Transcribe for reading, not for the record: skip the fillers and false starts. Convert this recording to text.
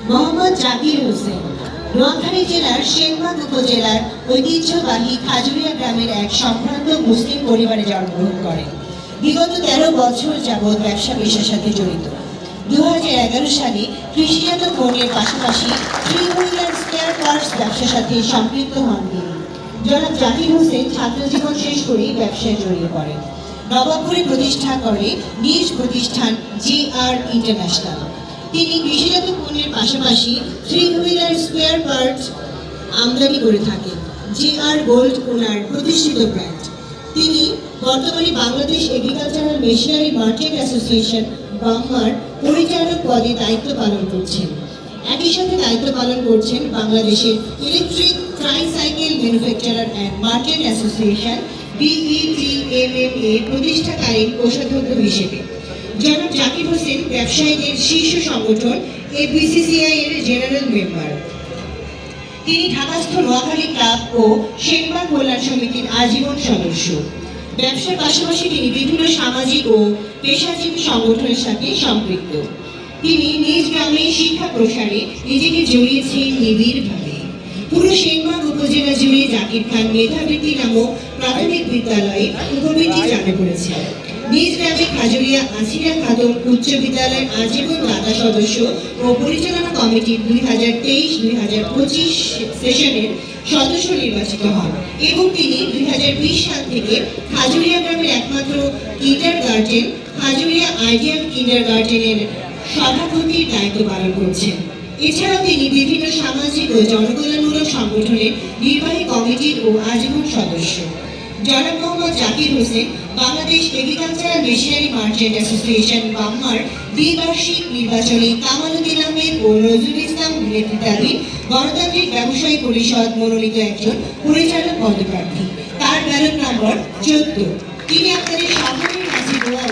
মোহাম্মদ জাকির হোসেন নোয়াখালী জেলার সেনবাগ উপজেলার ঐতিহ্যবাহী খাজুরিয়া গ্রামের এক সম্ভ্রান্ত মুসলিম পরিবারে জন্মগ্রহণ করেন। বিগত 13 বছর যাবৎ ব্যবসা পেশার সাথে জড়িত। 2011 সালে কৃষিজাত পণ্যের পাশাপাশি থ্রি হুইলার স্পেয়ার পার্টস ব্যবসার সাথে সম্পৃক্ত হন তিনি। জনাব জাকির হোসেন ছাত্রজীবন শেষ করেই ব্যবসায় জড়িয়ে পড়েন। নবাবপুরে প্রতিষ্ঠা করে নিজ প্রতিষ্ঠান JR ইন্টারন্যাশনাল। তিনি কৃষিজাত পণ্যের পাশাপাশি থ্রি হুইলার স্পেয়ার পার্টস আমদানি করে থাকেন। JR গোল্ড ওনার প্রতিষ্ঠিত ব্র্যান্ড। তিনি বর্তমানে Bangladesh agricultural machinery merchant association বাম্মার পরিচালক পদে দায়িত্ব পালন করছেন। একই সাথে দায়িত্ব পালন করছেন বাংলাদেশের electric tricycle manufacturer and merchant association BETMMA প্রতিষ্ঠাকালীন কোষাধ্যক্ষ হিসেবে। জনাব জাকির হোসেন ব্যবসায়ীদের শীর্ষ সংগঠন ABCCI এর জেনারেল মেম্বার। তিনি ঢাকাস্থ নোয়াখালী ক্লাব ও সেনবাগ কল্যাণ সমিতির আজীবন সদস্য। ব্যবসার পাশাপাশি তিনি বিভিন্ন সামাজিক ও পেশাজীবী সংগঠনের সাথে সম্পৃক্ত। তিনি নিজ গ্রামে শিক্ষা প্রসারে নিজেকে জড়িয়েছেন নিবিড়ভাবে। পুরো সেনবাগ উপজেলা জুড়ে জাকির খান মেধাবৃত্তি নামক প্রাথমিক বিদ্যালয়ে উপবৃত্তি চালু করেছেন। নিজ গ্রামে খাজুরিয়া আসিয়া খাতুন উচ্চ বিদ্যালয়ের আজীবন দাতা সদস্য ও পরিচালনা কমিটির 2023-2025 সেশনের সদস্য নির্বাচিত হন এবং তিনি 2020 সাল থেকে খাজুরিয়া গ্রামের একমাত্র কিন্ডারগার্টেন খাজুরিয়া আইডিয়াল কিন্ডারগার্টেনের সভাপতির দায়িত্ব পালন করছেন। এছাড়াও তিনি বিভিন্ন সামাজিক ও জনকল্যাণমূলক সংগঠনের নির্বাহী কমিটির ও আজীবন সদস্য। জনাব Mohammad Zakir Hossain Bangladesh agricultural machinery merchant association বাম্মার দ্বিবার্ষিক নির্বাচনে কামাল উদ্দিন আহমেদ ও নজরুল ইসলাম নেতৃত্বাধীন গণতান্ত্রিক ব্যবসায়ী পরিষদ মনোনীত একজন পরিচালক পদপ্রার্থী। তার ব্যালট নম্বর 14। তিনি আপনাদের সকলের কাছে দোয়া